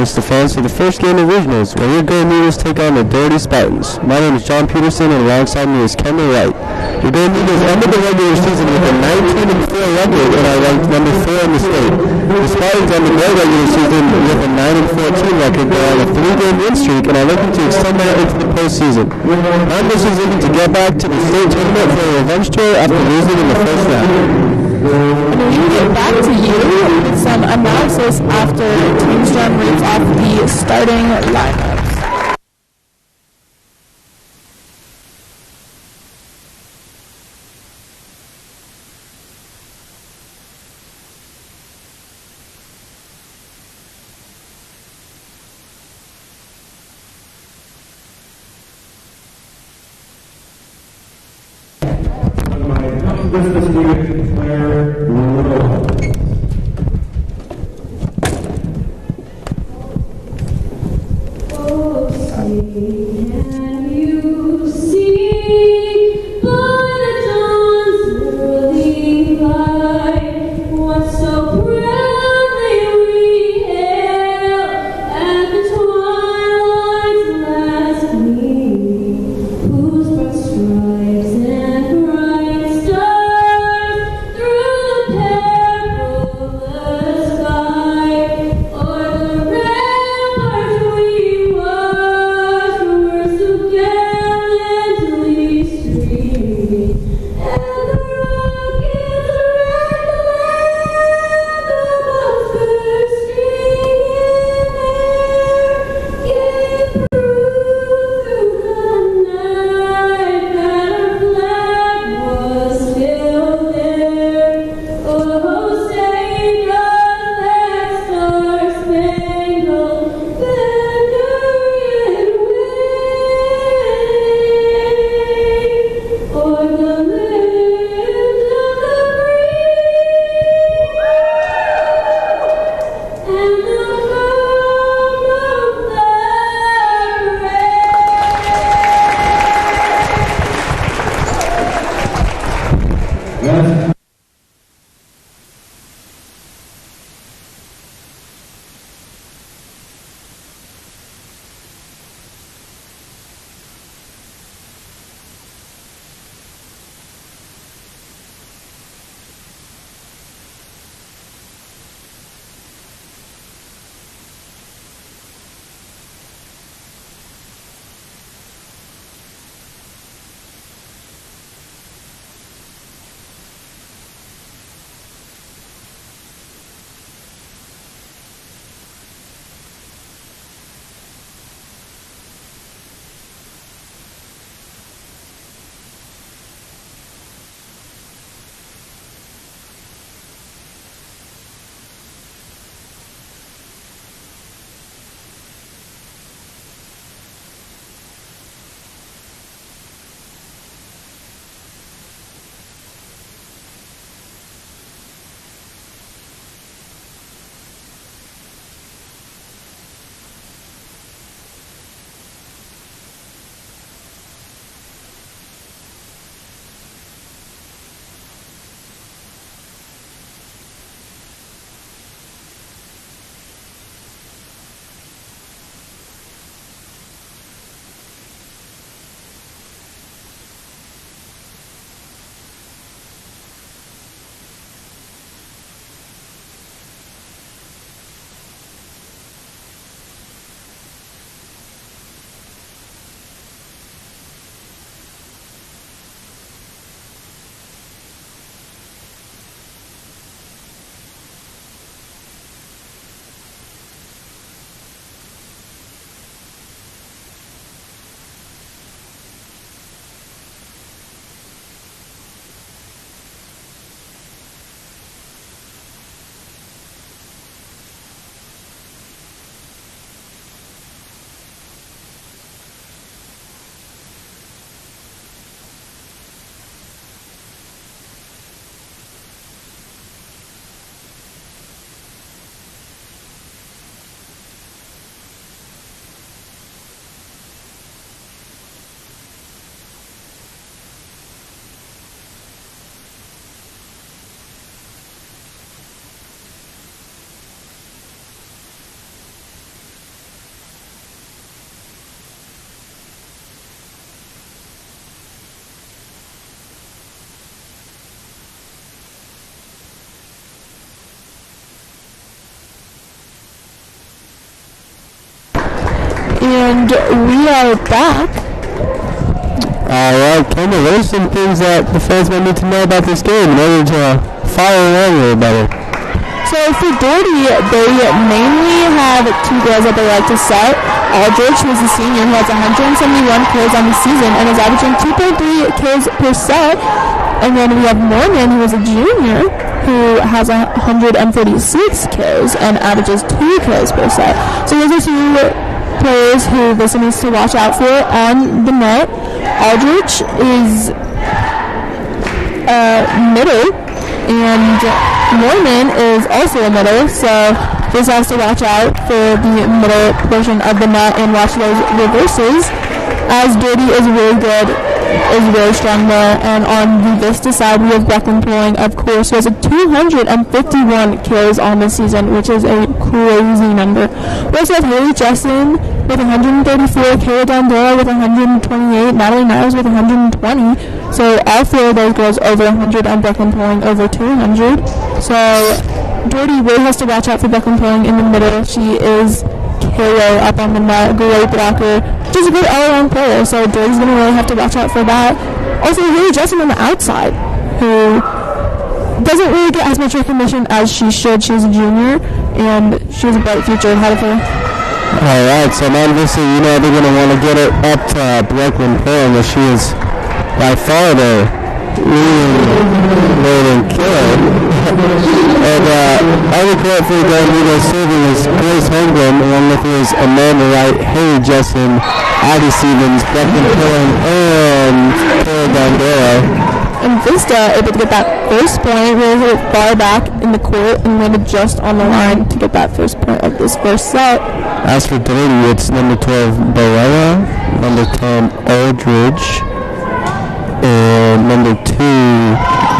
Vista fans, for the first game of regionals, where your Golden Eagles take on the Doherty Spartans. My name is John Peterson, and alongside me is Kendall Wright. Your Golden Eagles ended the regular season with a 19-4 record and are ranked number 4 in the state. The Spartans ended their regular season with a 9-14 record. They're on a 3-game win streak and are looking to extend that into the postseason. Congress is looking to get back to the state tournament for a revenge tour after losing in the first round. And we get back to you with some analysis after Team Storm reads off the starting lineups. And we are back. Alright, Kendall, what are some things that the fans might need to know about this game in order to follow along a little better? So for Doherty, they mainly have two girls that they like to set. Aldrich, who's a senior, who has 171 kills on the season and is averaging 2.3 kills per set. And then we have Norman, who is a junior, who has 146 kills and averages 2 kills per set. So those are two players who Vista needs to watch out for on the net. Aldrich is middle, and Norman is also a middle, so Vista has to watch out for the middle portion of the net and watch those reverses, as Doherty is really good, is really strong there. And on the Vista side, we have Becklin Pulling, of course, who has 251 kills on the season, which is a crazy number. We also have Haley Jesson with 134, Kayla Dondora with 128, Natalie Niles with 120. So all 4 of those girls over 100, and Becklin Pulling over 200. So Doherty really has to watch out for Becklin Pulling in the middle. She is killer up on the net, great blocker, just a good all-around player, so Doherty's going to really have to watch out for that. Also, Haley Jesson on the outside, who doesn't really get as much recognition as she should. She's a junior, and she has a bright future ahead of her. Alright, so now obviously, they're going to want to get it up to Becklin Pulling, as she is by far the leading killer. And other correct for the Golden Eagles serving is Grace Holmgren, along with his Amanda Wright, Haley Jesson, Addie Stevens, Becklin Pulling, and Kayla Dondora. And Vista able to get that first point, really hit it far back in the court and landed just on the line to get that first point of this first set. As for Doherty, it's number 12, Barella, number 10, Aldridge, and number 2,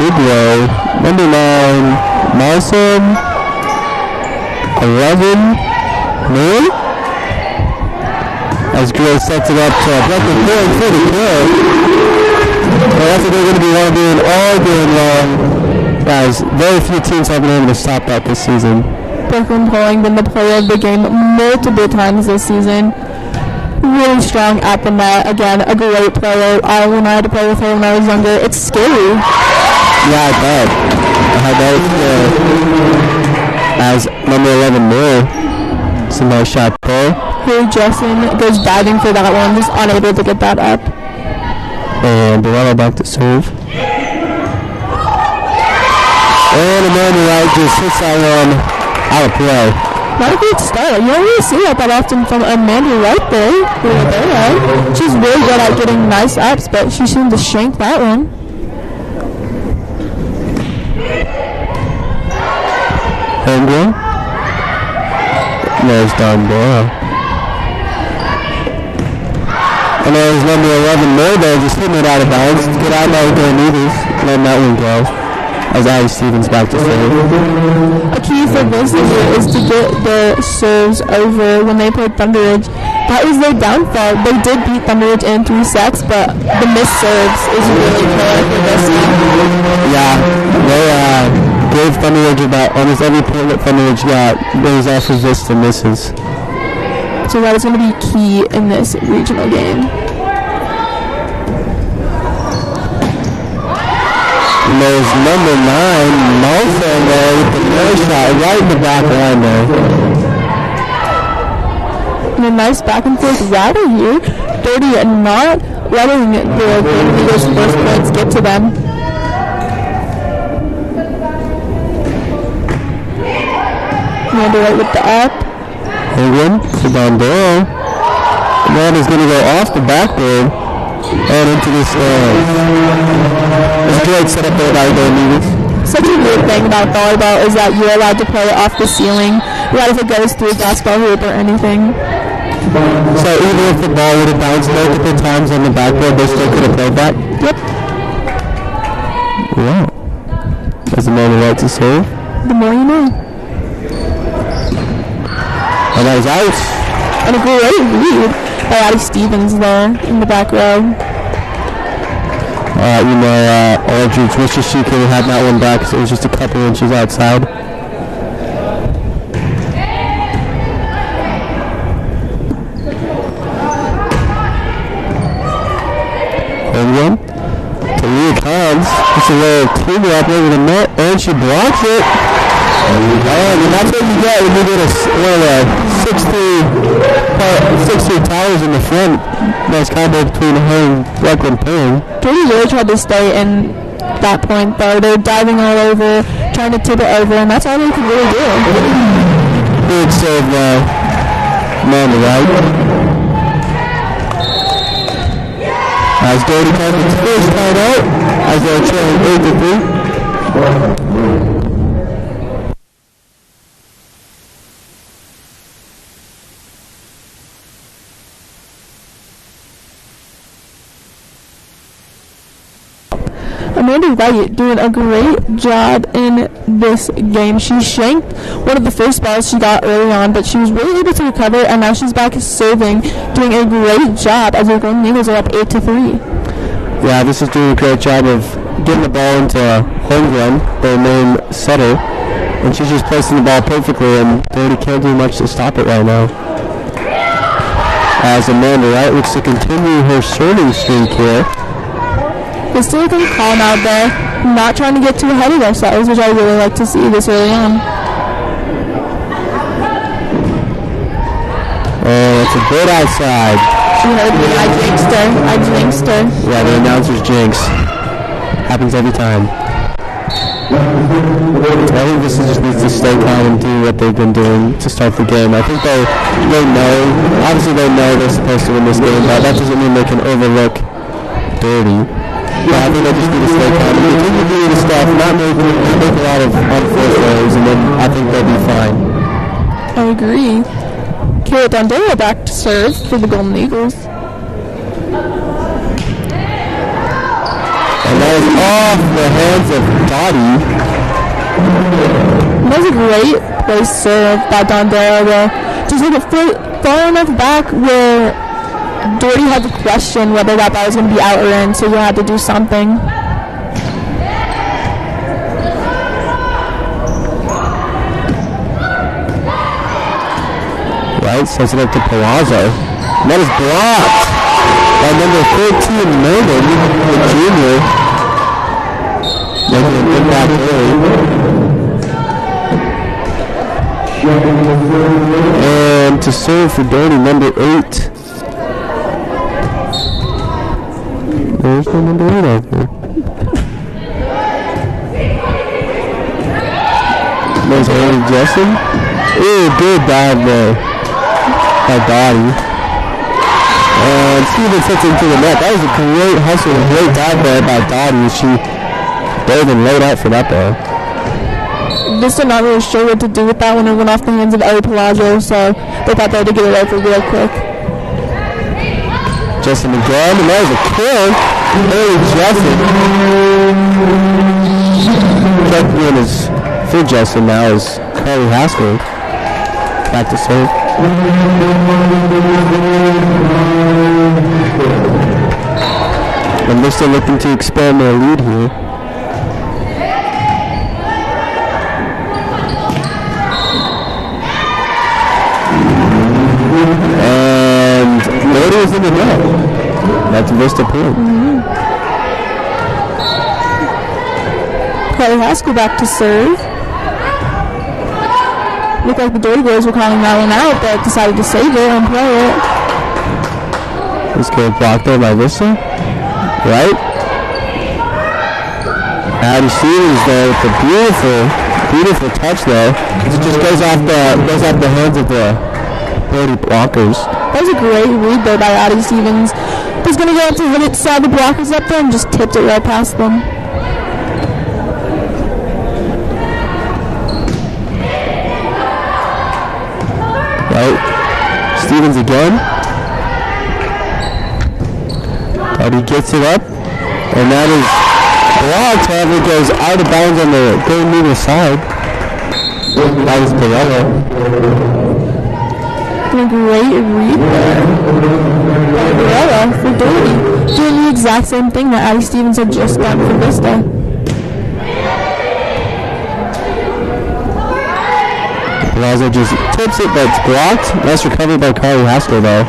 Biglow, number 9, Marson, 11, Moon. As Gray sets it up to Becklin Pulling for the kill. Well, that's what they're going to be doing all game long. Guys, very few teams have been able to stop that this season. Becklin Pulling been the player of the game multiple times this season. Really strong at the net. Again, a great player. When I had to play with her when I was younger, it's scary. Yeah, I bet. That as number 11 Moore. It's a nice shot there. Haley Jesson goes diving for that one, just unable to get that up. And Barella back to serve. And Amanda Wright just hits that one out of play. Not a great start. You don't really see that often from Amanda Wright there. She's really good at getting nice ups, but she seemed to shank that one. Holmgren. There's Dondora. And there's number 11 Mordo just hitting it out of bounds. Get out now with their needles. Letting that one go. As Addie Stevens back to serve. A key for Vista here is to get their serves over when they played Thunderbridge. That was their downfall. They did beat Thunderbridge in 3 sets, but the missed serves is really killer for Vista. Yeah, they gave Thunderbridge about almost every point that Thunderbridge got. Those off of Vista misses. So that is going to be key in this regional game. And there's number 9, Malfa there with the no shot right in the back line there. And a nice back and forth rattle here. Doherty not letting the Golden Eagles' first points get to them. Amanda Wright with the up. Holmgren to Dondora. And that is going to go off the backboard and into the stands. It's a great setup there by the Golden Eagles. Such a weird thing about volleyball is that you're allowed to play off the ceiling, right if it goes through a basketball hoop or anything. So even if the ball would have bounced multiple times on the backboard, they still could have played that? Yep. Wow. As the man right to serve. The more you know. And that is out. And a great lead by Addie Stevens there in the back row. Aldridge wishes she could have had that one back because it was just a couple inches outside. It's a little teamwork over the net, and she blocks it. And that's what you get when you get one of the 6-3 towers in the front. Nice combo between her and Brooklyn Payne. Doherty really tried to stay in that point, though. They're diving all over, trying to tip it over, and that's all they could really do. Big save now. Man to right. As Doherty comes its first time out, as they're trailing 8-3. Amanda Wright doing a great job in this game. She shanked one of the first balls she got early on, but she was really able to recover, and now she's back serving, doing a great job as the Golden Eagles are up 8-3. Yeah, this is doing a great job of getting the ball into home run, their main setter, and she's just placing the ball perfectly, and Doherty can't do much to stop it right now. As Amanda Wright looks to continue her serving streak here. They're still going to calm out there, not trying to get too ahead of themselves, which I really like to see this early on. Oh, it's a good outside. She heard me. I jinxed her. Yeah, the announcer's jinx. Happens every time. I think this just needs to stay calm and do what they've been doing to start the game. I think they know, obviously they know they're supposed to win this game, but that doesn't mean they can overlook Doherty. Yeah, I think they just need to stay calm and continue doing the stuff, not make a lot of unforced errors, and then I think they'll be fine. I agree. Kayla Dondero back to serve for the Golden Eagles. And that is off the hands of Doherty. That was a great place serve by Dondero, though. Just like it far enough back where Doherty had to question whether that ball was going to be out or in, so you had to do something. Right, sends it up to Palazzo. And that is blocked by number 13, Megan, the junior. Making an impact early. And to serve for Doherty, number 8. There's no number 8 out there. There's Haley Justin. Ooh, good dive there by Doherty. And Stevens hits into the net. That was a great hustle, a great dive there by Doherty. She dove and laid out for that there. Vista not really sure what to do with that when it went off the hands of Ellie Palazzo, so they thought they had to get it over real quick. Justin again, and that was a kill. Haley Justin. Checking in is for Justin now is Carly Haskell. Back to serve. And they're still looking to expand their lead here. And Doherty is in the net. That's Vista point. Carly Haskell back to serve. Looked like the Doherty boys were calling that one out, but decided to save it and play it. This good block there by Vista. Right? Addie Stevens there with the beautiful touch there. It just goes off the hands of the Doherty blockers. That was a great read there by Addie Stevens. He's going to go up to hit it, saw the blockers up there, and just tipped it right past them. Right. Stevens again. Doherty gets it up. And that is blocked. However, it goes out of bounds on the Golden Eagles side. That is Barella. A great read there by Barella for Doherty. Doing the exact same thing that Addie Stevens had just done for Vista. Palazzo just tips it, but it's blocked. Nice recovery by Carly Haskell, though.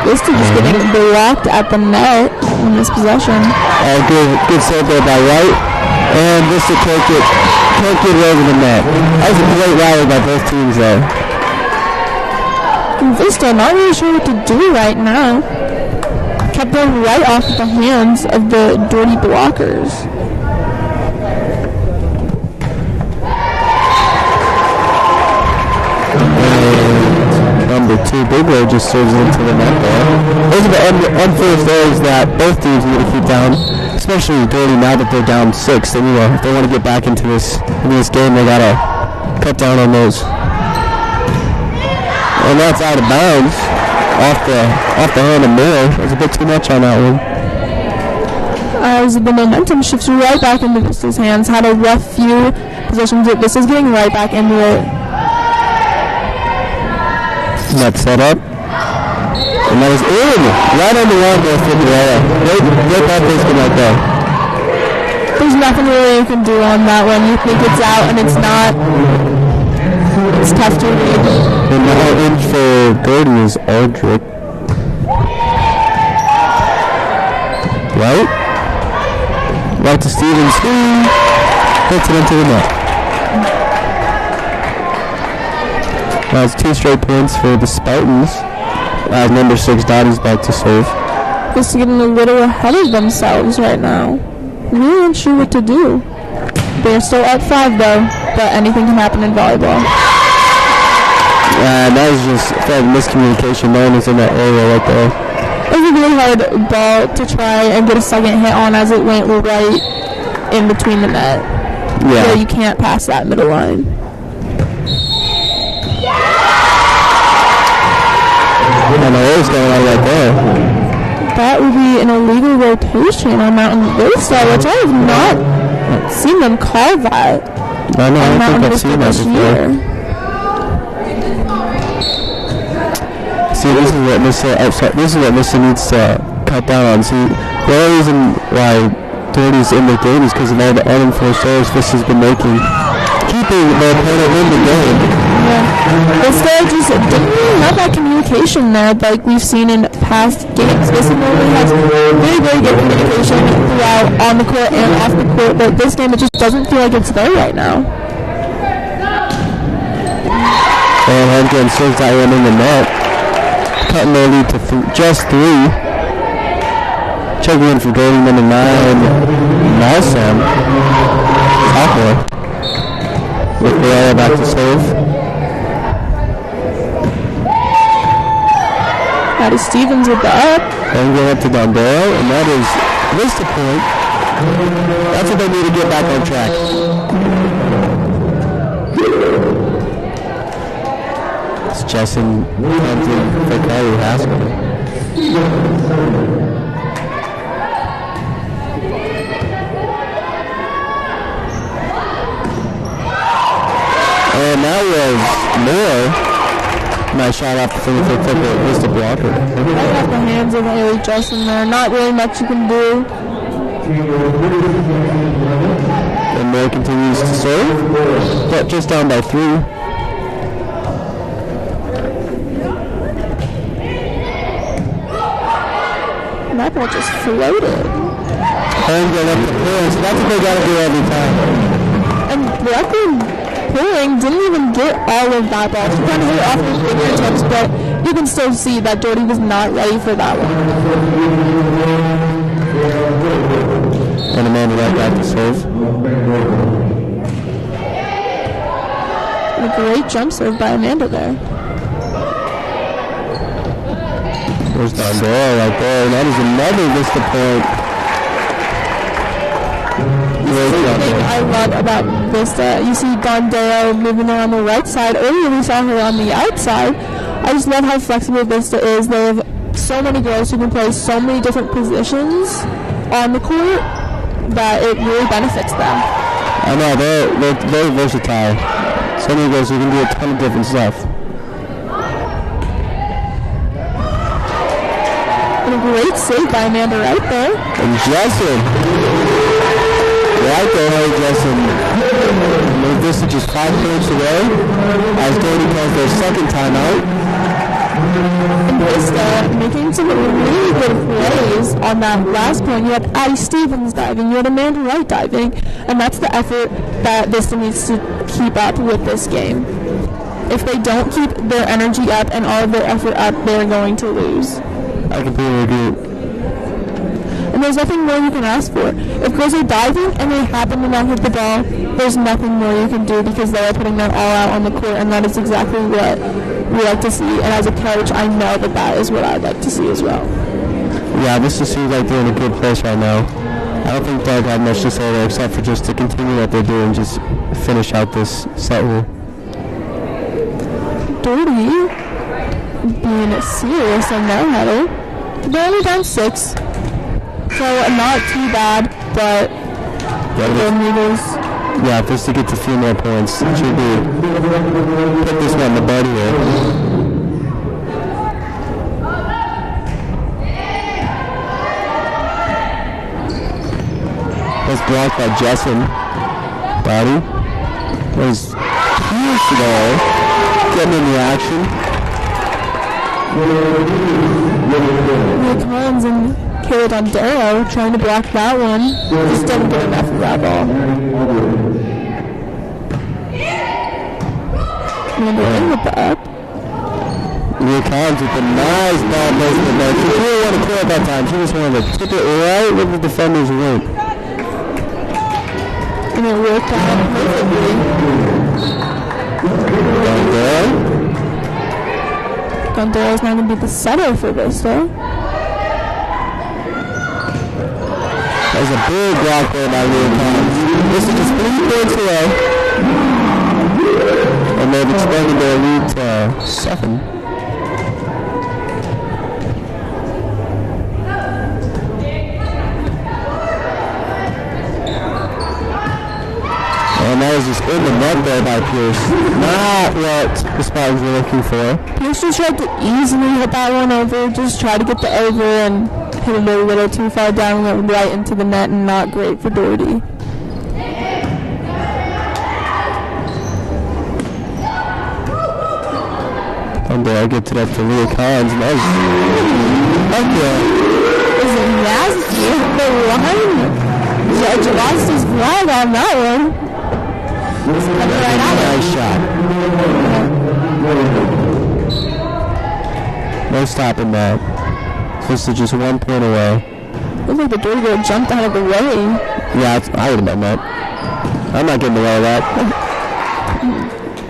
Vista just getting blocked at the net in this possession. Good save there by White. And Vista can't get it over the net. That was a great rally by both teams there. Vista not really sure what to do right now. Kept them right off the hands of the Doherty blockers. And number 2, Bigler just serves it into the net there. Those are the unforced errors that both teams need to keep down, especially Doherty now that they're down 6. Then, if they want to get back into this game, they gotta cut down on those. And that's out of bounds. Off the hand of Moore. There's a bit too much on that one. As the momentum shifts right back into Vista's hands. Had a rough few possessions. Vista's getting right back into it. Net set up. And that is in. Right on the line there for Doherty. Great ball placement right there. There's nothing really you can do on that one. You think it's out and it's not. It's tough to read. And now in for Doherty is Aldrich. Right to Stevens. Hits it into the net. That's 2 straight points for the Spartans. Number 6, Dottie's back to serve. Just getting a little ahead of themselves right now. Really unsure what to do. They're still at 5 though, but anything can happen in volleyball. That was just miscommunication. No one was in that area right there. It was a really hard ball to try and get a second hit on as it went right in between the net. Yeah. So you can't pass that middle line. And the roll's going on right there. That would be an illegal rotation on Mountain Vista, which I have not seen them call that. I know, I don't think I've seen that before. See, this is what Vista needs to cut down on. See, the only reason why Doherty's in the game is because of all the unenforced errors Vista's been making, keeping the opponent in the game. Yeah, Vista just didn't really have that communication there like we've seen in past games. Vista normally has very, very good communication throughout on the court and off the court, but this game it just doesn't feel like it's there right now. And Hedgren serves that one in the net. Cutting their lead to just 3. Checking in for Doherty, number 9, Malsam. Sophomore. With Barrera back to serve. That is Stevens with the up. And going up to Dondero, and that is Vista point. That's what they need to get back on track. Justin Clinton for Kylie Haskell. And that was Moore. Nice shot off the finger for the Vista blocker. Right off the hands of Haley Justin there. Not really much you can do. And Moore continues to serve, but just down by 3. That ball just floated. And going up the pulling, so that's what they got to do every time. And Brecken pulling didn't even get all of that ball. She kind of hit it off his fingertips, but you can still see that Doherty was not ready for that one. And Amanda right back to serve. And a great jump serve by Amanda there. There's Dondero right there, and that is another Vista point. This is the thing I love about Vista. You see Dondero moving on the right side. Earlier we saw her on the outside. I just love how flexible Vista is. They have so many girls who can play so many different positions on the court that it really benefits them. I know, they're very versatile. So many girls who can do a ton of different stuff. And a great save by Amanda right there. And Jesson. Right there, hey Jesson. Made this just 5 points away as Doherty calls their second timeout. And Vista making some really good plays on that last point. You had Addie Stevens diving, you had Amanda Wright diving, and that's the effort that Vista needs to keep up with this game. If they don't keep their energy up and all of their effort up, they're going to lose. I completely agree. And there's nothing more you can ask for. If girls are diving and they happen to not hit the ball, there's nothing more you can do because they are putting that all out on the court, and that is exactly what we like to see. And as a coach, I know that that is what I'd like to see as well. Yeah, this just seems like they're in a good place right now. I don't think Doug had much to say there except for just to continue what they're doing, just finish out this set here. Doherty being serious on their header. They're only down 6. So not too bad, but yeah, if this to get to 3 more points, it should be put this one in the bud here. That's blocked by Jessen. Body was huge today, getting in the action. Collins and Caleb Dondero trying to block that one. Just doesn't get enough of that ball. And they're in with the up. Leah Collins with a nice ball placement there. She didn't want to clear at that time. She just wanted to tip it right with the defender's ring. And it worked out perfectly. Dondero's now going to be the setter for Vista. That was a big block there by Leah Collins. This is just 3 points away. And they've expanded their lead to 7. And that was just in the net there by Pierce. Not what the Spartans were looking for. Pierce just tried to easily hit that one over, just try to get the over and hit it a little too far down, went right into the net, and not great for Doherty. And I get to that to Leah Collins. And that was It was nasty. The line judge lost his flag on that one. Right nice shot. No stopping that. This is just 1 point away. Looks like the Doherty girl jumped out of the way. Yeah, I would have done that. I'm not getting away with that.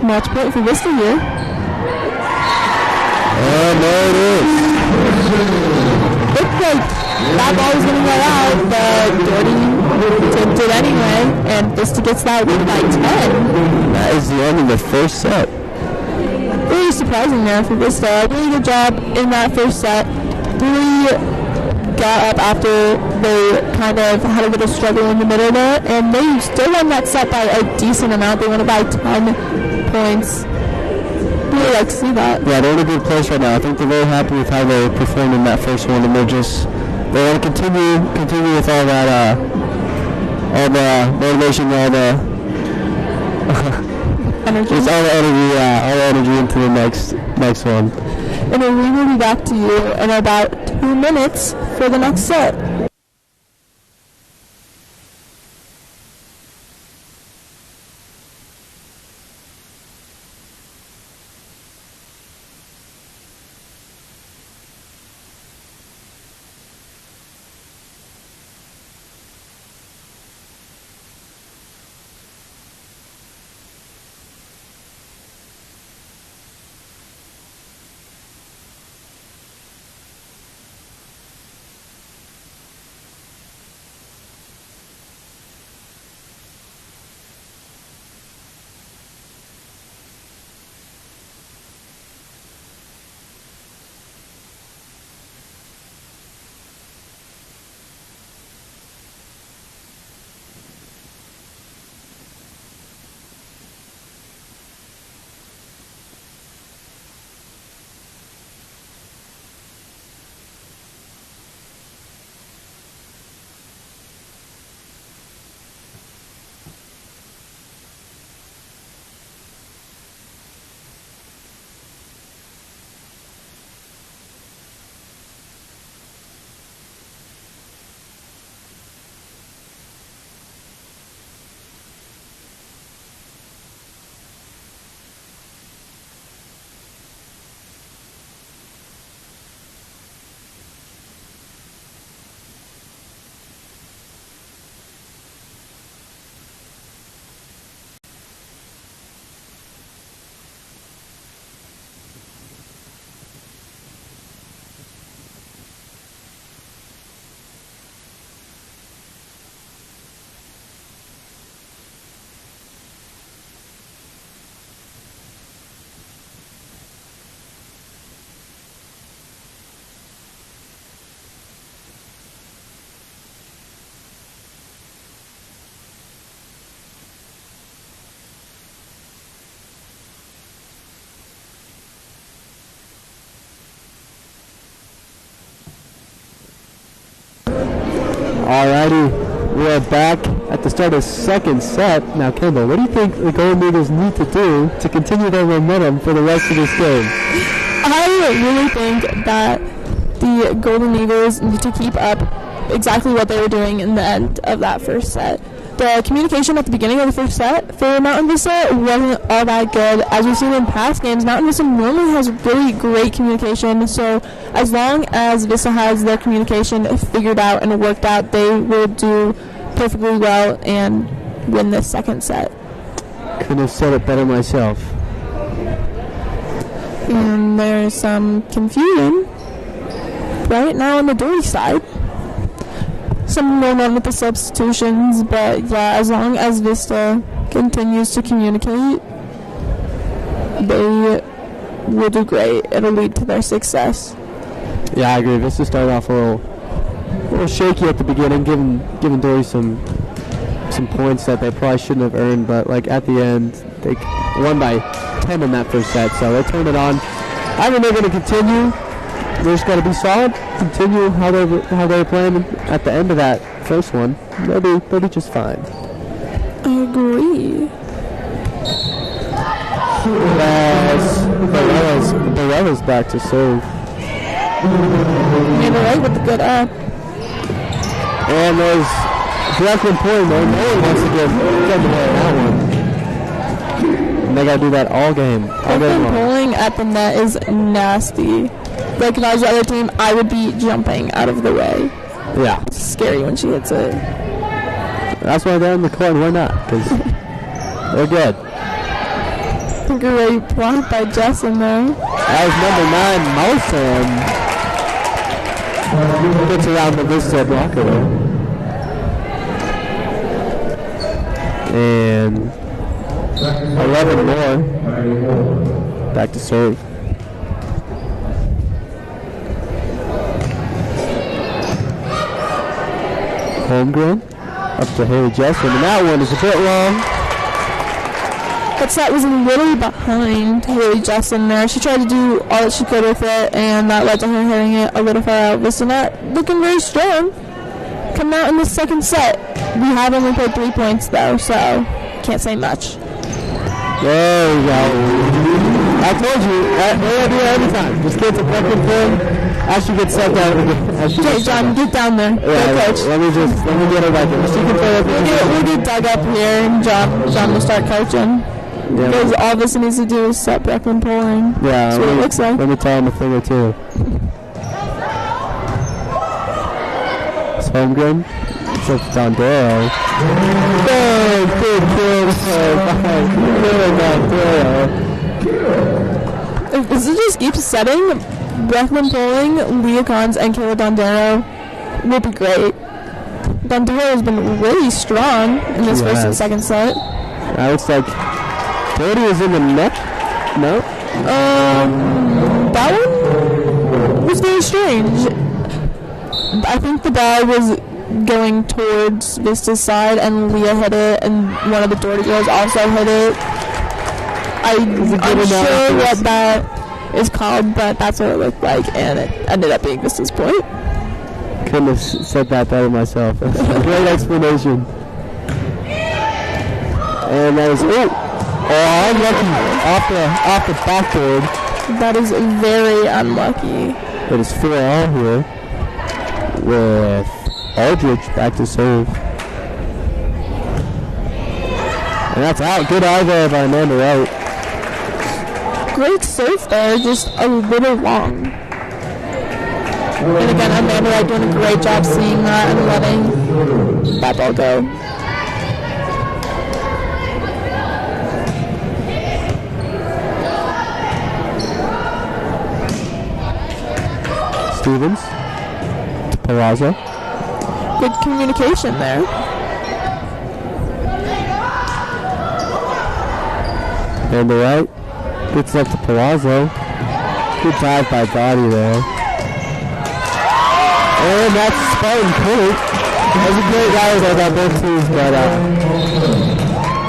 Match point for Vista here. And there it is. Looked like that ball was going to go out, but Doherty tipped it anyway, and Vista gets that win by 10. That is the end of the first set. Really surprising there for Vista. Really good job in that first set. Really got up after they kind of had a little struggle in the middle there, and they still won that set by a decent amount. They won it by 10 points. Really like to see that. Yeah, they're in a good place right now. I think they're very happy with how they performed in that first one, and they want to continue with all that, all the motivation, all the energy. Just all the energy into the next one. And then we will be back to you in about 2 minutes for the next set. Alrighty, we are back at the start of the second set. Now, Kendall, what do you think the Golden Eagles need to do to continue their momentum for the rest of this game? I really think that the Golden Eagles need to keep up exactly what they were doing in the end of that first set. The communication at the beginning of the first set for Mountain Vista wasn't all that good. As we've seen in past games, Mountain Vista normally has really great communication, so as long as Vista has their communication figured out and worked out, they will do perfectly well and win this second set. Couldn't have said it better myself. And there's some confusion right now on the Doherty side. Some going on with the substitutions, but yeah, as long as Vista continues to communicate, they will do great. It'll lead to their success. Yeah, I agree. Vista started off a little shaky at the beginning, giving Doherty some points that they probably shouldn't have earned, but like at the end, they won by 10 in that first set, so they turned it on. I think they're going to continue. They just got to be solid, continue how they were playing at the end of that first one. They'll be just fine. I agree. Barella's back to serve. Made it right with the good up. And there's Brooklyn point there. No one wants to get the ball in that one. And they got to do that all game. Brooklyn pulling at the net is nasty. Like if I was the other team, I would be jumping out of the way. Yeah. It's scary when she hits it. That's why they're in the court. Why not? Because they're good. Great block by Justin there. That was number 9, Mosen. Gets around the Vista blocker there. And 11 more. Back to serve. Homegrown up to Haley Jesson, and that one is a bit long. That set was a little behind Haley Jesson there. She tried to do all that she could with it, and that led to her hitting it a little far out. VistaNow looking very strong. Coming out in the second set. We have only played 3 points though, so can't say much. There we go. I told you, they do it every time. Just get to fucking thing. As she gets set down. Okay, John, get down there. Yeah, go, coach. Let me get her back in. She can play We'll get dug up here, and John will start coaching. Yeah. Because all Vista needs to do is set Brooklyn pulling. Yeah, that's what it looks like. Let me tell him a thing or two. It's Holmgren. It's up to Dondero. Good Dondero. If Vista just keeps setting Brooklyn pulling, Leah Cons, and Kayla Dondero will be great. Dondero has been really strong in this first and second set. That looks like Doherty is in the net. No? That one was very strange. I think the ball was going towards Vista's side, and Leah hit it, and one of the Doherty girls also hit it. I'm sure what that is called, but that's what it looked like, and it ended up being Vista's point. Couldn't have said that better myself. That's a great explanation. And that is unlucky off the backboard. That is very unlucky. It is 4-all here with Aldridge back to serve. And that's out. Good eye there by Amanda Wright. Great serve there, just a little long. And again, Amanda Wright doing a great job seeing that and letting that ball go. Stevens to Palazzo. Good communication there. And the right gets up to Palazzo. Good dive by Doherty there. And that's Spartan point. That was a great rally there by both teams, but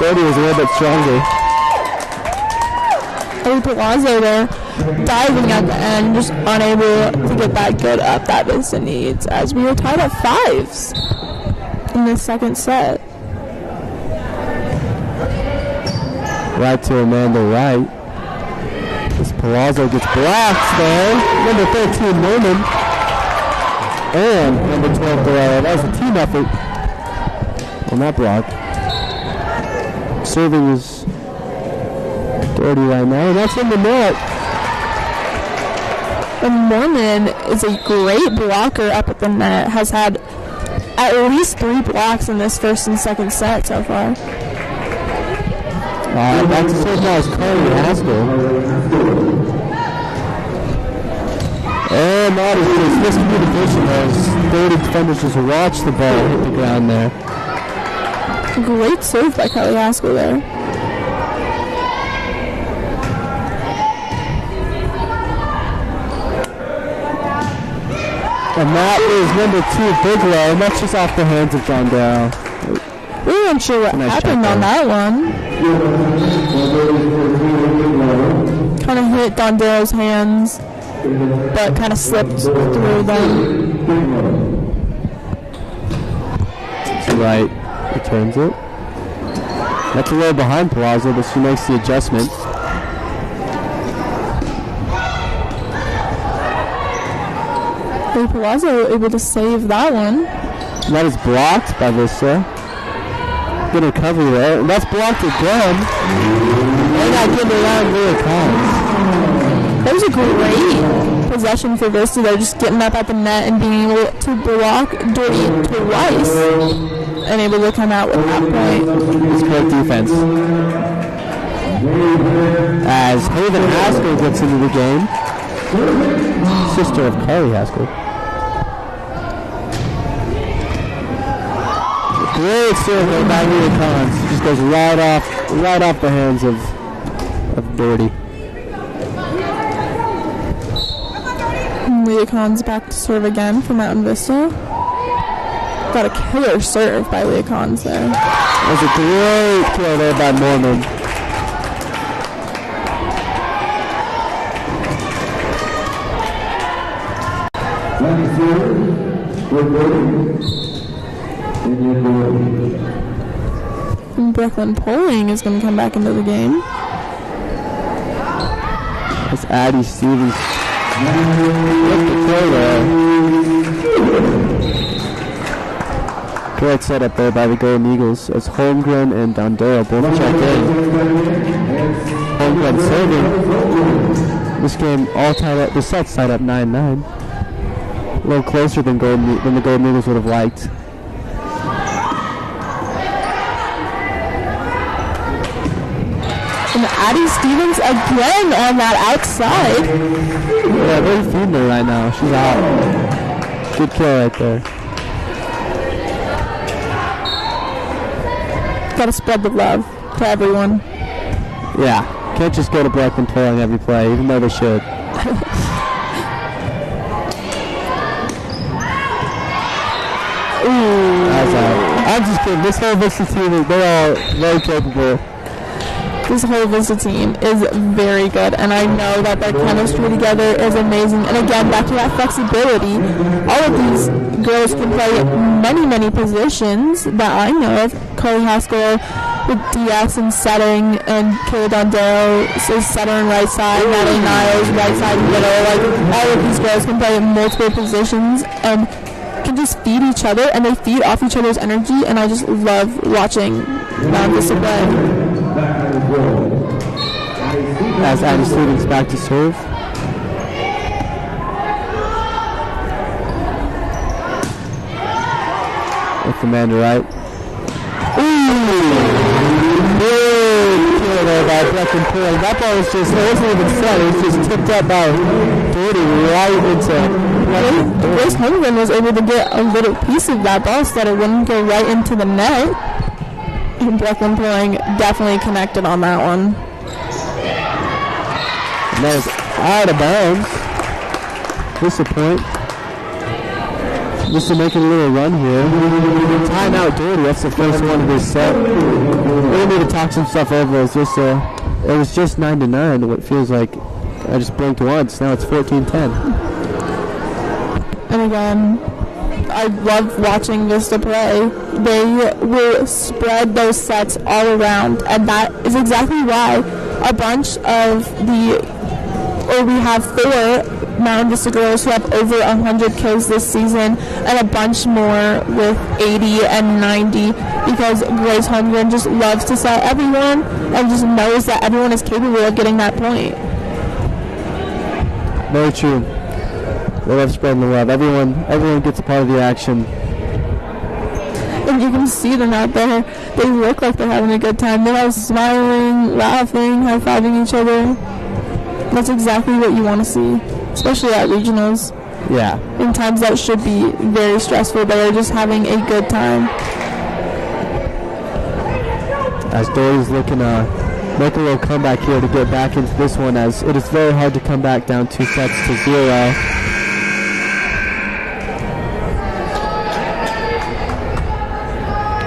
Doherty was a little bit stronger. Palazzo there, diving at the end, just unable to get that good up that Vista needs, as we were tied at 5s. in the second set. Right to Amanda Wright. This Palazzo gets blocked there. Number 13, Norman. And number 12, Delaya. That was a team effort on that block. Serving is Doherty right now, and that's in the net. And Norman is a great blocker up at the net. Has had at least 3 blocks in this first and second set so far. Back to serve now is Carly Haskell. And that is just miscommunication as 30 defenders just watch the ball hit the ground there. Great serve by Carly Haskell there. And that is number 2, Bigelow, and that's just off the hands of John Darrow. We weren't sure what happened on that one. Kind of hit Dondero's hands, but kind of slipped through them. Right, returns it. That's a little behind Palazzo, but she makes the adjustment. Palazzo able to save that one. That is blocked by Vista. Good recovery there. And that's blocked again. And not getting around Leah Collins. That was a great possession for Vista. They're just getting up at the net and being able to block Doherty twice and able to come out with that point. It's great defense. As Haven Haskell gets into the game. Sister of Carly Haskell. Great serve by Leah Collins. Just goes right off the hands of Doherty. Leah Collins back to serve again for Mountain Vista. Got a killer serve by Leah Collins there. That was a great kill there by Mormon. And Brooklyn Poling is going to come back into the game. That's Addie Stevens. With the play there. Great setup there by the Golden Eagles as Holmgren and Dondero both check in. Holmgren serving. This game all tied up. The set's tied up 9-9. A little closer than the Golden Eagles would have liked. And Addie Stevens again on that outside. Yeah, they're feeding her right now. She's out. Good kill right there. Gotta spread the love to everyone. Yeah, can't just go to Brooklyn Poling every play, even though they should. I'm just kidding. This whole Vista team, they're all very capable. This whole Vista team is very good, and I know that their chemistry together is amazing. And again, back to that flexibility, all of these girls can play many positions that I know of. Carly Haskell with DS and setting, and Kayla Dondero is setter and right side, Natalie Niles right side and middle. Like, all of these girls can play multiple positions and can just feed each other, and they feed off each other's energy, and I just love watching Vista play. As Addie Stevens back to serve. With Amanda Wright. By Brooklyn Poling. That ball was just, it wasn't even set, it was just tipped up by Doherty right into Grace Holmgren was able to get a little piece of that ball so that it wouldn't go right into the net. And Brooklyn Poling definitely connected on that one. And that was out of bounds. Just a point. Just to make it a little run here. Timeout Doherty, that's the first one of this set. We need to talk some stuff over. It was just 9-9, what feels like I just blinked once. Now it's 14-10. And again, I love watching Vista play. They will spread those sets all around, and that is exactly why we have 4 Mountain Vista girls who have over 100 kills this season, and a bunch more with 80 and 90, because Grace Holmgren just loves to set everyone and just knows that everyone is capable of getting that point. Very true. They love spreading the love. Everyone gets a part of the action. And you can see them out there. They look like they're having a good time. They're all smiling, laughing, high-fiving each other. That's exactly what you want to see, especially at regionals. Yeah. In times that should be very stressful, they're just having a good time. As Doherty's looking to make a little comeback here to get back into this one, as it is very hard to come back down 2-0.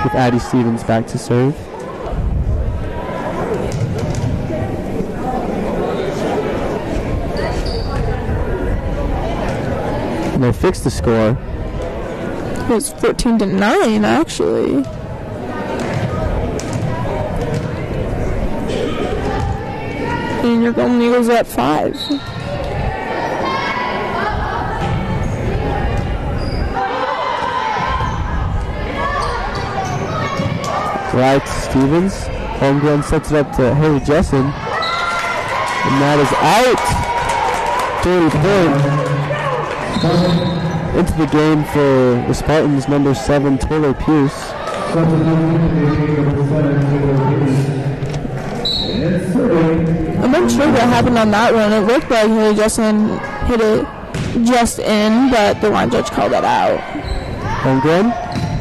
With Addie Stevens back to serve. And they fixed the score. It was 14-9, actually. And your Golden Eagles are at 5. Right, Stevens. Holmgren sets it up to Haley Jessen. And that is out. 30 point. Into the game for the Spartans, number 7, Taylor Pierce. I'm not sure what happened on that one. It looked like Haley Jessen hit it just in, but the line judge called that out. Holmgren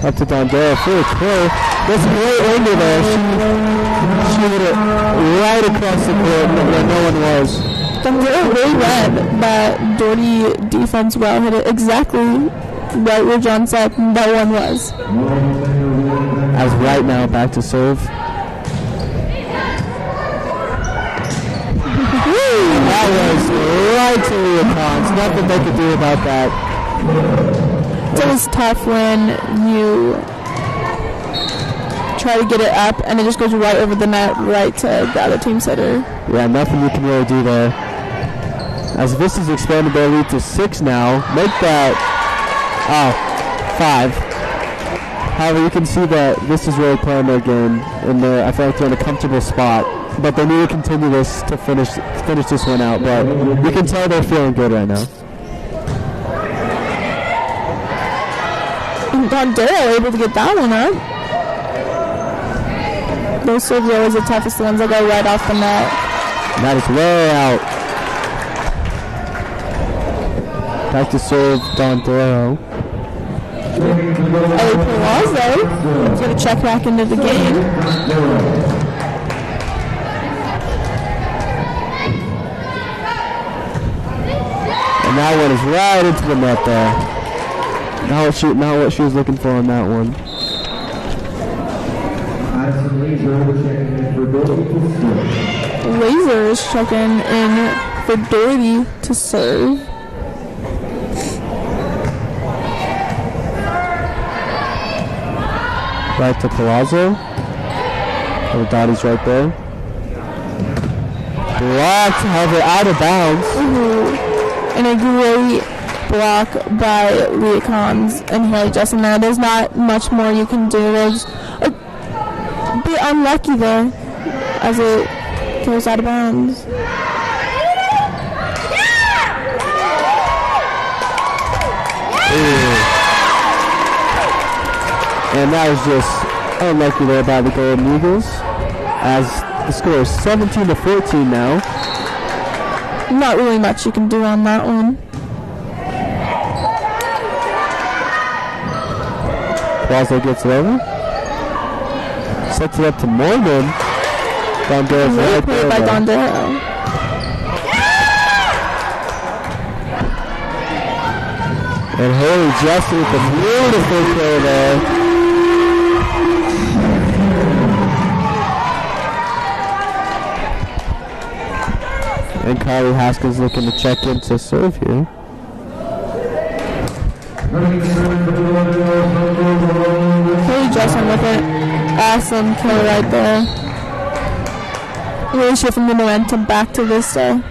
up to Dondero for a kill. That's a great angle there. She hit it right across the court where no one was. Dondero really read that Doherty defense well, hit it exactly right where John said no one was. As right now back to serve. That was right to Leah Collins. Nothing they could do about that. It's always tough when you try to get it up and it just goes right over the net, right to the other team's hitter. Yeah, nothing you can really do there. As Vista's expanded their lead to 6 now. Make that 5. However, you can see that Vista's really playing their game, and I feel like they're in a comfortable spot. But they need to continue this to finish this one out. But you can tell they're feeling good right now. And Dondero able to get that one up. Those serves are always the toughest ones that go right off the net. And that is way out. Back to serve Dondero. Ellie Palazzo is going to check back into the game. And that one is right into the net there. Not what she was looking for on that one. Laser is checking in for Doherty to serve. Right to Palazzo. Oh, Dottie's right there. Blocked, however, out of bounds. And a great block by Leah Collins and Haley Jessen there. There's not much more you can do. There's a bit unlucky there as it goes out of bounds. And that was just unlucky there by the Golden Eagles, as the score is 17-14 now. Not really much you can do on that one. Plaza gets it over. Sets it up to Morgan. Dondero's right there. By Dondero. And Haley Jessen with a beautiful play there. And Kylie Haskins looking to check in to serve here. with an awesome kill right there. Really shifting the momentum back to Vista.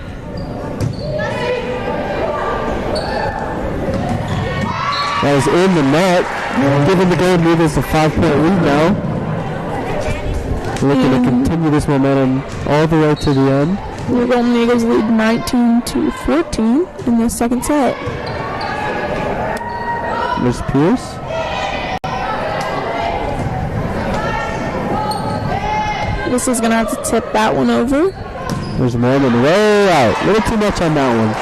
That was in the net, giving the Golden Eagles a 5-point lead now. Looking to continue this momentum all the way to the end. The Golden Eagles lead 19-14 in the second set. There's Pierce. This is going to have to tip that one over. There's Mormon way out. A little too much on that one.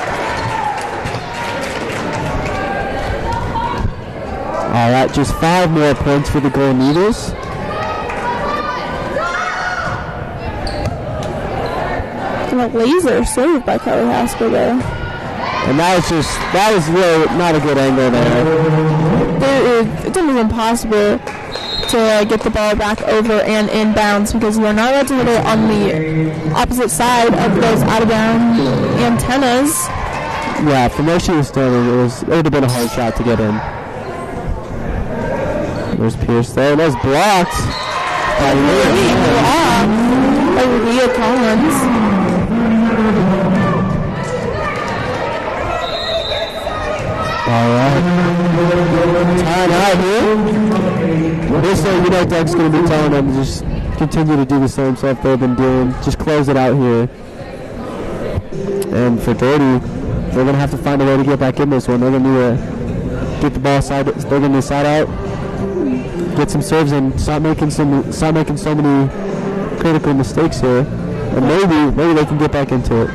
All right, just 5 more points for the Golden Eagles. And a laser serve by Kelly Haskell there. And that was really not a good angle there. It's almost impossible to get the ball back over and inbounds because you're not allowed to hit it on the opposite side of those out-of-bound antennas. Yeah, from where she was standing, it would have been a hard shot to get in. There's Pierce there. That's blocked by Leah Collins. All right. Time out here. Vista, Doug's going to be telling them to just continue to do the same stuff they've been doing. Just close it out here. And for Doherty, they're going to have to find a way to get back in this one. They're going to need to get the ball side. They're going to need side out. Get some serves and stop making so many critical mistakes here, and maybe they can get back into it.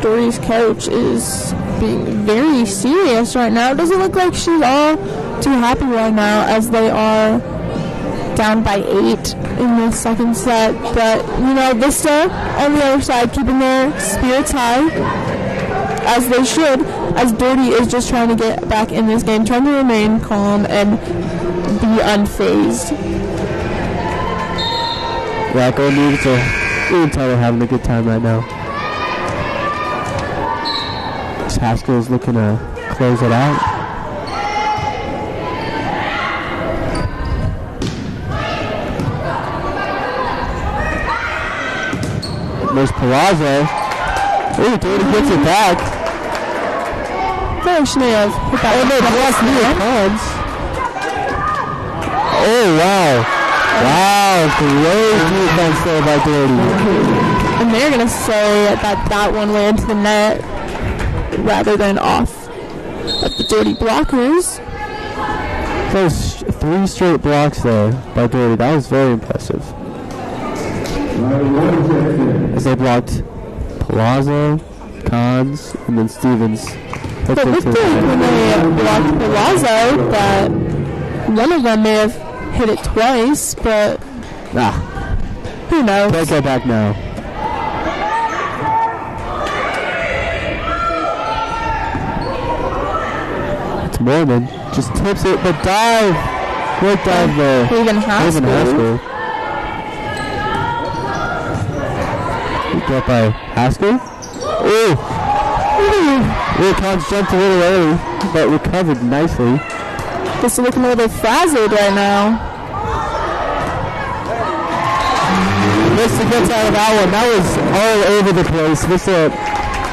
Doherty's coach is being very serious right now. It doesn't look like she's all too happy right now as they are down by 8 in the second set. But Vista on the other side keeping their spirits high as they should, as Doherty is just trying to get back in this game, trying to remain calm and be unfazed. Yeah, Golden Eagles are, you can tell they're having a good time right now. Haskell is looking to close it out. There's Palazzo. Ooh, Doherty gets it back. She may have hit that. And they blocked Leah Collins. Oh, wow. Wow, great defense there by Doherty. And they're going to say that one went into the net rather than off of the Doherty blockers. Those 3 straight blocks there by Doherty. That was very impressive. As they blocked Palazzo, Cons, and then Stevens. But looked like when they blocked Palazzo that one of them may have hit it twice, but who knows? Can't go back now. It's Mormon. Just tips it, but dive. Great dive there. Haven Haskell. Got by Haskell. Ooh. Leah Collins jumped a little early, but recovered nicely. Just looking a little frazzled right now. Vista gets out of that one. That was all over the place. Vista,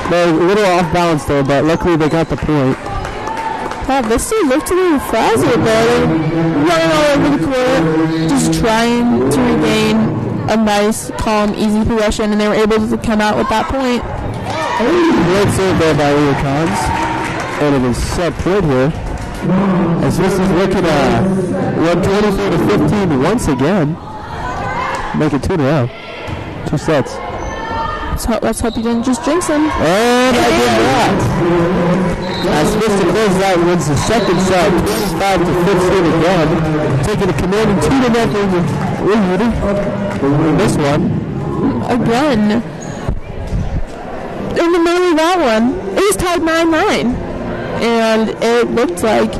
they're a little off balance there, but luckily they got the point. Yeah, Vista looked a little frazzled there. Running all over the court, just trying to regain a nice, calm, easy possession, and they were able to come out with that point. Great serve there by Leah Collins. And it is set point here. As this is looking at 124-15 once again. Make it 2 in a row. 2 sets. So let's hope you didn't just jinx them. And I did not. As Vista closes out and wins the second set, 25-15 again. Taking a commanding 2-0 lead in this one. Again. In the middle of that one, it was tied 9-9. And it looked like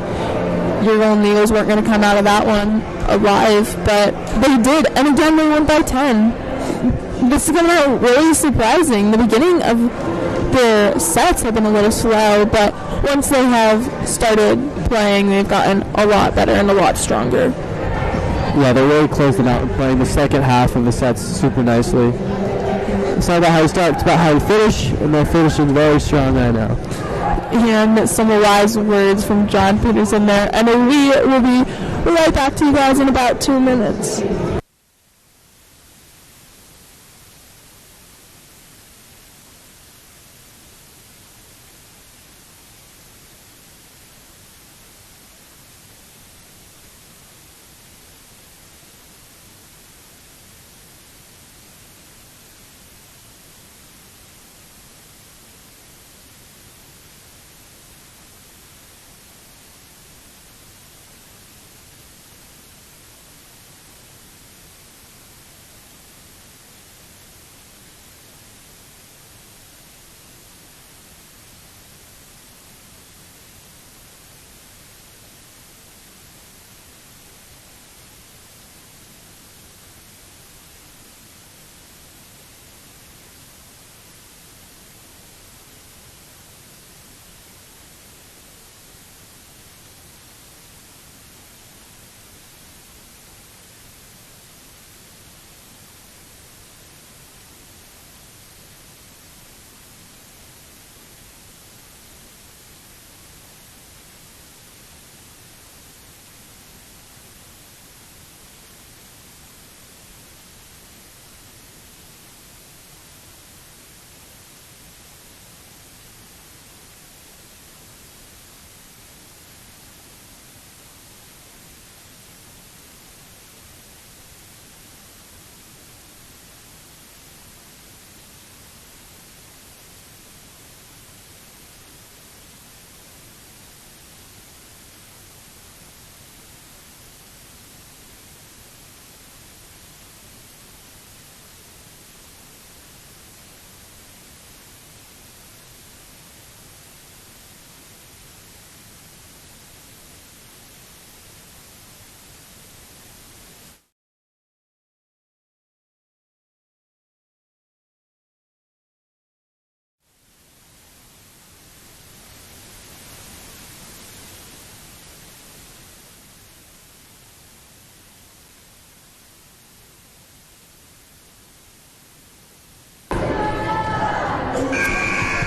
your Golden Eagles weren't going to come out of that one alive, but they did. And again, they won by 10. This is coming out really surprising. The beginning of their sets have been a little slow, but once they have started playing, they've gotten a lot better and a lot stronger. Yeah, they're really closing out and playing the second half of the sets super nicely. It's not about how you start, it's about how you finish, and they're finishing very strong right now. And some wise words from John Peterson there. And we will be right back to you guys in about 2 minutes.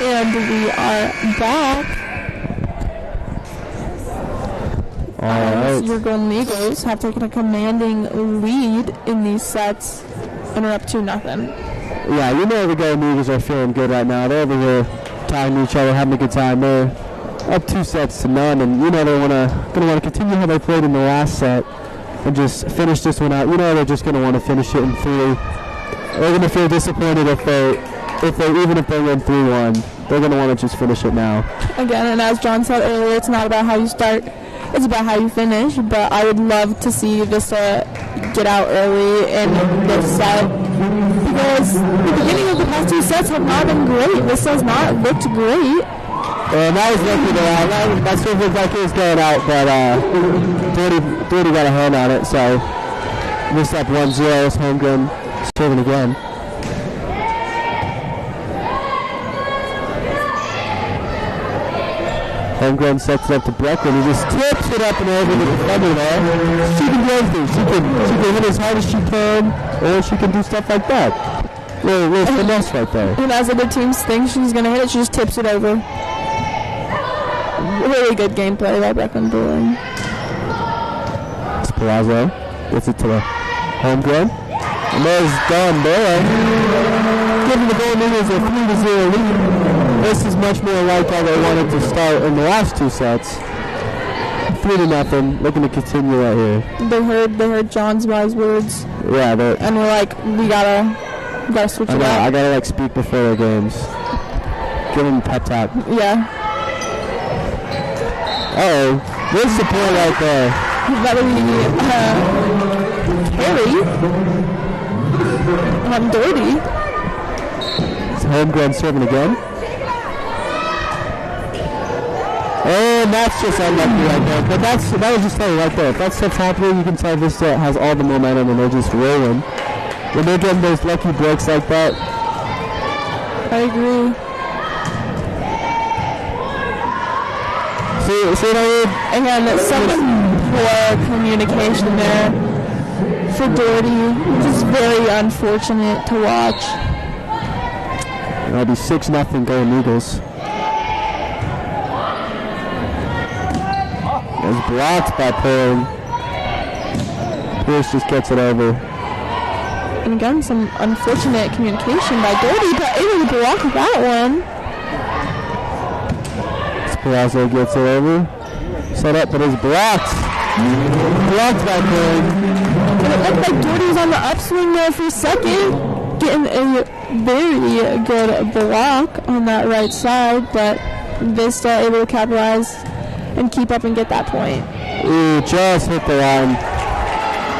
And we are back. Alright. Your Golden Eagles have taken a commanding lead in these sets and are up 2-0. Yeah, you know the Golden Eagles are feeling good right now. They're over here talking to each other, having a good time. They're up 2-0, and you know they're gonna want to continue how they played in the last set and just finish this one out. You know they're just gonna want to finish it in 3. They're gonna feel disappointed if they even if they win 3-1. They're gonna want to just finish it now. Again, and as John said earlier, it's not about how you start, it's about how you finish. But I would love to see Vista get out early in this set, because the beginning of the past 2 sets have not been great. Vista has not looked great. And that was lucky that sort of looked like it was going out, but Doherty got a hand on it, so Vista up 1-0. It's Holmgren serving again. Holmgren sets it up to Breckman. He just tips it up and over the defender there. She can do everything. She can hit as hard as she can, or she can do stuff like that. Little finesse right there. And as other teams think she's going to hit it, she just tips it over. Really good gameplay by Breckman Brewing. It's Palazzo. Gets it to the Holmgren. And there's Don Barrow. Giving the Golden Eagles a 3-0 lead. This is much more like how they wanted to start in the last 2 sets. 3-0. Looking to continue right here. They heard John's wise words. Yeah, and we're like, we gotta switch it up. I gotta speak before their games. Give them a pep talk. Yeah. Uh-oh. Where's the point right there? That'll be Carey. Doherty. It's Holmgren serving again. And that's just unlucky right there. But that was just telling right there. If that stuff's happening, you can tell Vista has all the momentum and they're just rolling. When they're getting those lucky breaks like that. I agree. See what I mean? Again, some poor communication there for Doherty, which is very unfortunate to watch. It'll be 6-0 going Eagles. It's blocked by Pearl. Pierce just gets it over. And again, some unfortunate communication by Doherty, but able to block that one. Palazzo gets it over. Set up, but it's blocked. Blocked by Pearl. And it looked like Doherty was on the upswing there for a second, getting a very good block on that right side, but Vista able to capitalize and keep up and get that point. Ooh, just hit the line.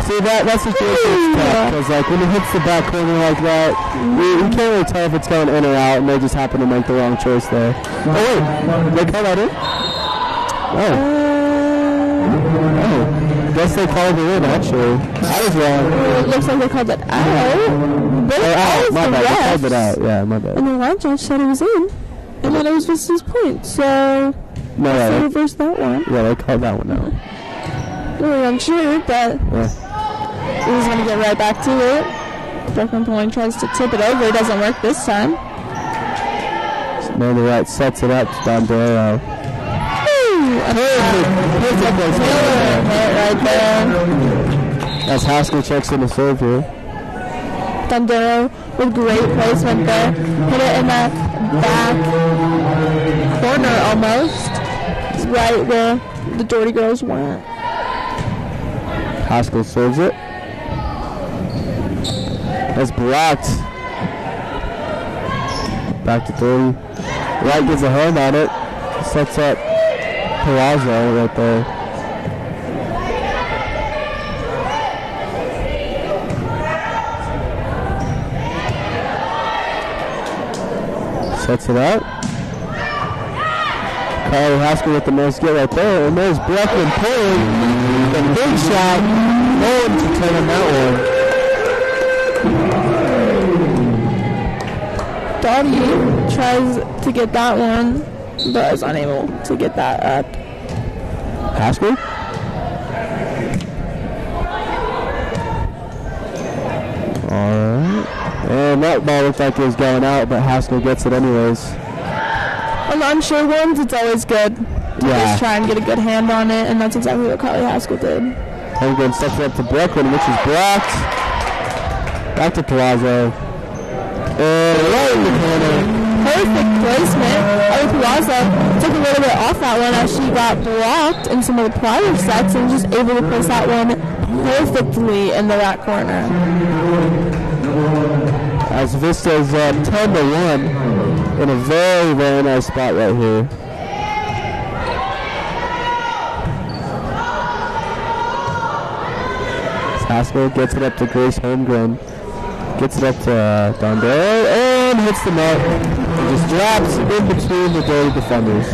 See, that's the situation tough, because like when it hits the back corner like that, we can't really tell if it's going in or out, and they just happen to make the wrong choice there. Oh wait, they call that in? Guess they called it in actually. I was wrong. It looks like they called it out. But my bad, they called it out. Yeah, my bad. And the line judge said it was in, and then it was Vista's point, so they reversed that one. Yeah, they called that one out. Really unsure, but he's going to get right back to it. Brooklyn Point tries to tip it over. It doesn't work this time. Man, the right sets it up to Doherty. Perfect right there. As Haskell checks in the serve here. Doherty with great placement there. Hit it in that back corner almost. It's right where the Doherty girls went. Haskell serves it. That's blocked. Back to Doherty. Wright gets a hand on it. Sets up Palazzo right there. Sets it out. Kylie Haskell with the nice get right there. And there's Brooklyn pulling. The big shot. No one can turn on that one. Doherty tries to get that one, but is unable to get that up. Haskell? Alright. And that ball looked like it was going out, but Haskell gets it anyways. On the unsure ones, it's always good to just try and get a good hand on it, and that's exactly what Kylie Haskell did. Homegrown steps it up to Brooklyn, which is blocked. Back to Palazzo. And right in the corner. Perfect placement. Palazzo took a little bit off that one as she got blocked in some of the prior sets and just able to place that one perfectly in the back corner. As Vista's 10-1 in a very, very nice spot right here. Haskell gets it up to Grace Holmgren. Gets it up to Doherty and hits the net. And just drops in between the Doherty defenders.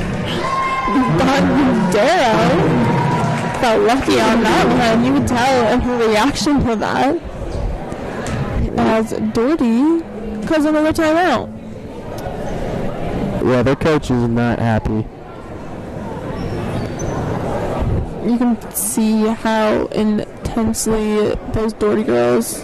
Doherty felt lucky on that one. You could tell in her reaction to that. As Doherty calls another timeout. Yeah, their coach is not happy. You can see how intensely those Doherty girls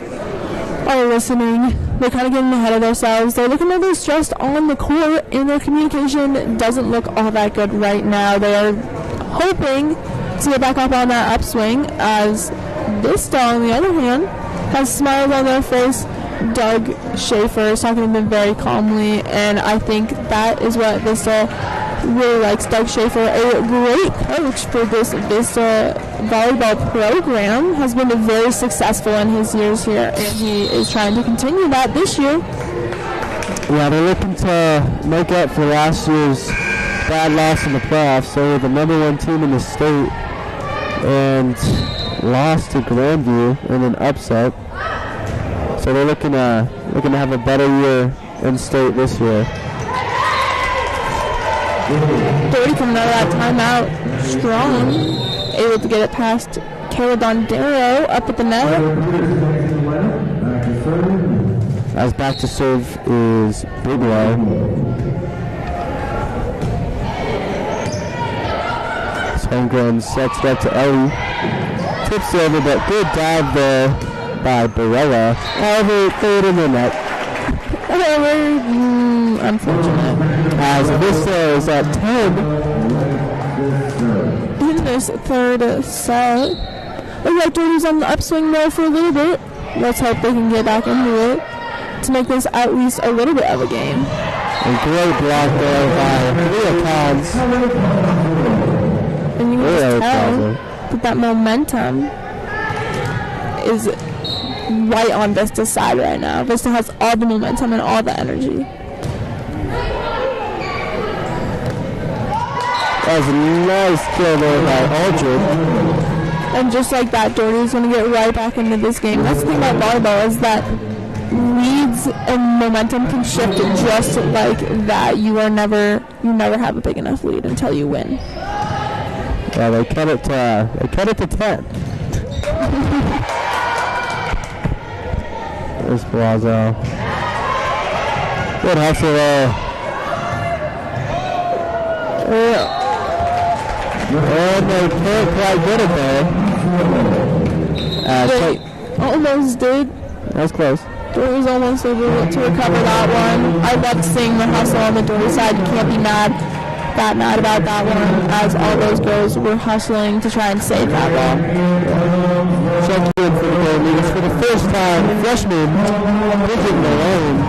are listening. They're kind of getting ahead of themselves. They're looking a little stressed on the court, and their communication doesn't look all that good right now. They are hoping to get back up on that upswing, as Vista, on the other hand, has smiles on their face. Doug Schaefer is talking to them very calmly, and I think that is what Vista really likes. Doug Schaefer, a great coach for this Vista volleyball program, has been very successful in his years here, and he is trying to continue that this year. Yeah, they're looking to make up for last year's bad loss in the playoffs. So they're the #1 team in the state and lost to Grandview in an upset. So they're looking to have a better year in state this year. Doherty coming out of that timeout strong, able to get it past Kayla Dondero up at the net. As back to serve is Biglow. Holmgren sets it up to Ellie. tips over, but good dive there by Barella. However, threw it in the net. Unfortunate. As Vista is at 10. In this third set. Looks like Doherty's on the upswing there for a little bit. Let's hope they can get back into it to make this at least a little bit of a game. A great block there by Leah Cons. And you can just tell that momentum is right on Vista's side right now. Vista has all the momentum and all the energy. That was a nice kill there by Aldridge. And just like that, Doherty's going to get right back into this game. That's the thing about volleyball is that leads and momentum can shift just like that. You never have a big enough lead until you win. Yeah, they cut it to 10. There's Palazzo. Good hustle there. And they can't quite get it there. They almost did. That was close. Doherty was almost able to recover that one. I loved seeing the hustle on the Doherty side. You can't be mad about that one, as all those girls were hustling to try and save that ball. Check in for the Golden Eagles for the first time. Freshman Bridget Malone.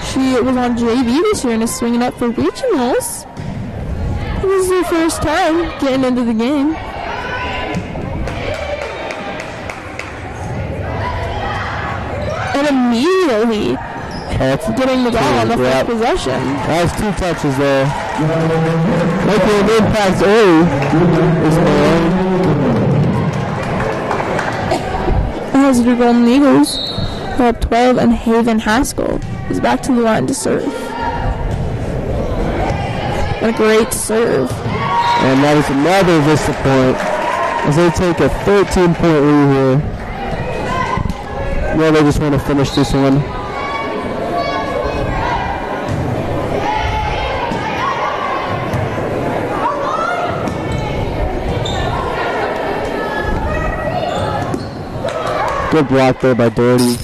She was on JV this year and is swinging up for regionals. This is her first time getting into the game. And immediately getting the ball on the first possession. That was 2 touches there. Making an impact early is Malone. As the Golden Eagles are up 12, and Haven Haskell is back to the line to serve. What a great serve. And that is another Vista point as they take a 13-point lead here. Well, they just want to finish this one. Good block there by Doherty.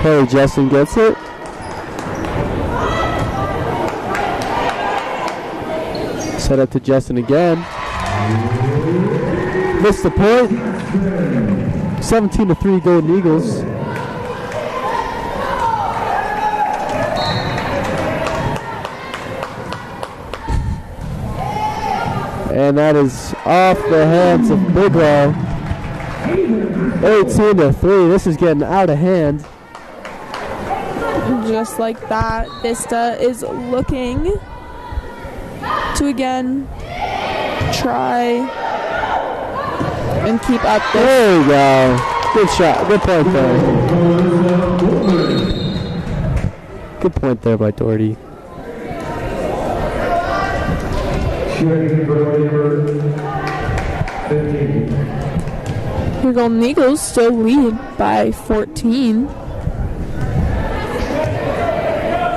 Haley Justin gets it. Set up to Justin again. Missed the point. 17-3 Golden Eagles. And that is off the hands of Biglow. 18-3. This is getting out of hand. Just like that, Vista is looking to again try and keep up this. There you go. Good shot. Good point there. Good point there by Doherty. Your Golden Eagles still lead by 14.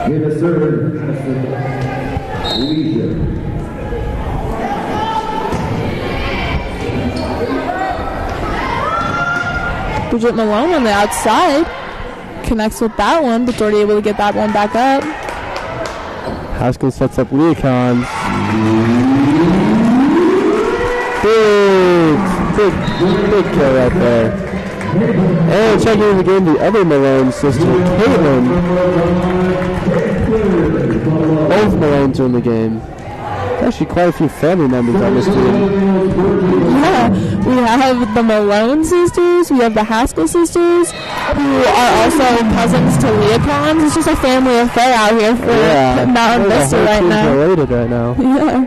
In the serve, Bridget Malone on the outside connects with that one, but Doherty able to get that one back up. Haskell sets up Leacons. Big kill right there. And checking in the game, the other Malone sister, Caitlin. Both Malones are in the game. Actually, quite a few family members on this team. Yeah, we have the Malone sisters, we have the Haskell sisters, who are also cousins to Leacons. It's just a family affair out here for Mountain Vista right now. Related right now. Yeah.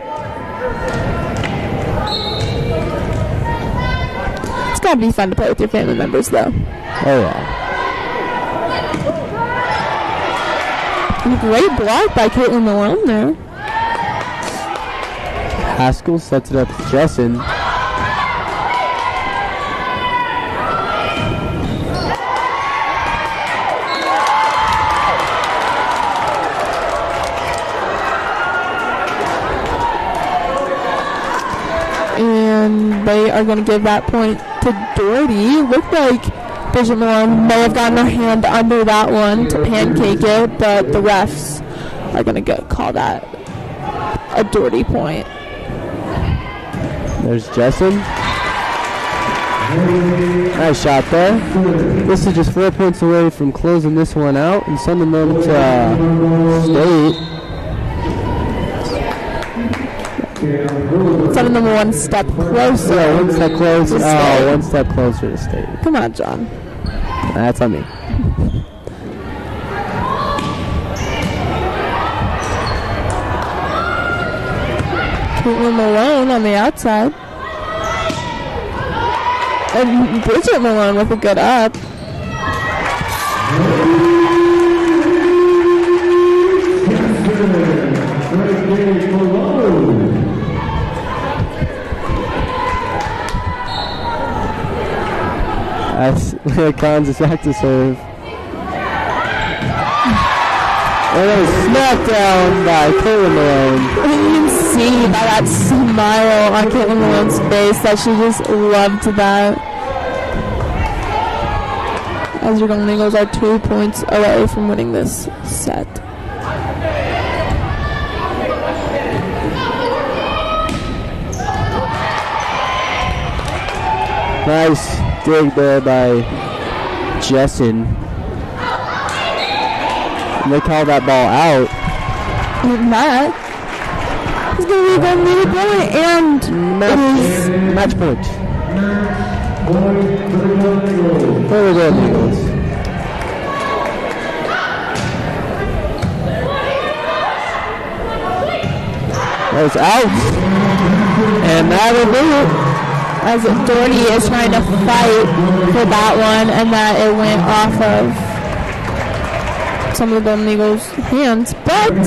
It's gotta be fun to play with your family members, though. Oh yeah. And a great block by Caitlin Malone there. Haskell sets it up to Justin. and they are going to give that point to Doherty. Looked like Bridget Malone may have gotten her hand under that one to pancake it, but the refs are going to call that a Doherty point. There's Jessen. Nice shot there. This is just 4 points away from closing this one out and sending them to state. Sending them one step closer. Yeah, one step closer. Oh, one step closer to state. Come on, John. That's on me. Caitlin Malone on the outside. And Bridget Malone with a good up. As Collins is back to serve. And a smackdown by Caitlin Malone. You can see by that smile on Caitlin Malone's face that she just loved that. As your Golden Eagles are 2 points away from winning this set. Nice dig there by Jessen. And they call that ball out. And that is going to be a Golden Eagle point and match point. There we go, Eagles. That was out. And that'll do it. as Doherty is trying to fight for that one, and that it went off of some of the Golden Eagles' hands. But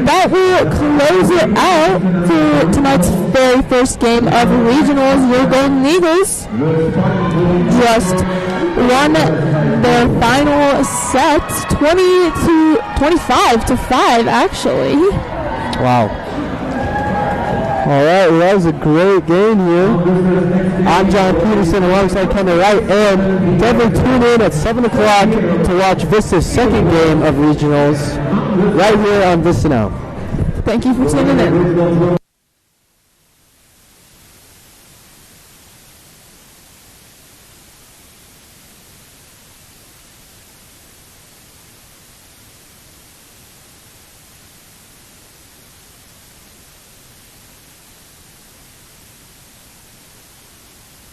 that will close it out for tonight's very first game of regionals. Your Golden Eagles just won their final set, 25-5, actually. Wow. All right, well, that was a great game here. I'm John Peterson alongside Kendall Wright, and definitely tune in at 7 o'clock to watch Vista's second game of regionals right here on VistaNow. Thank you for tuning in.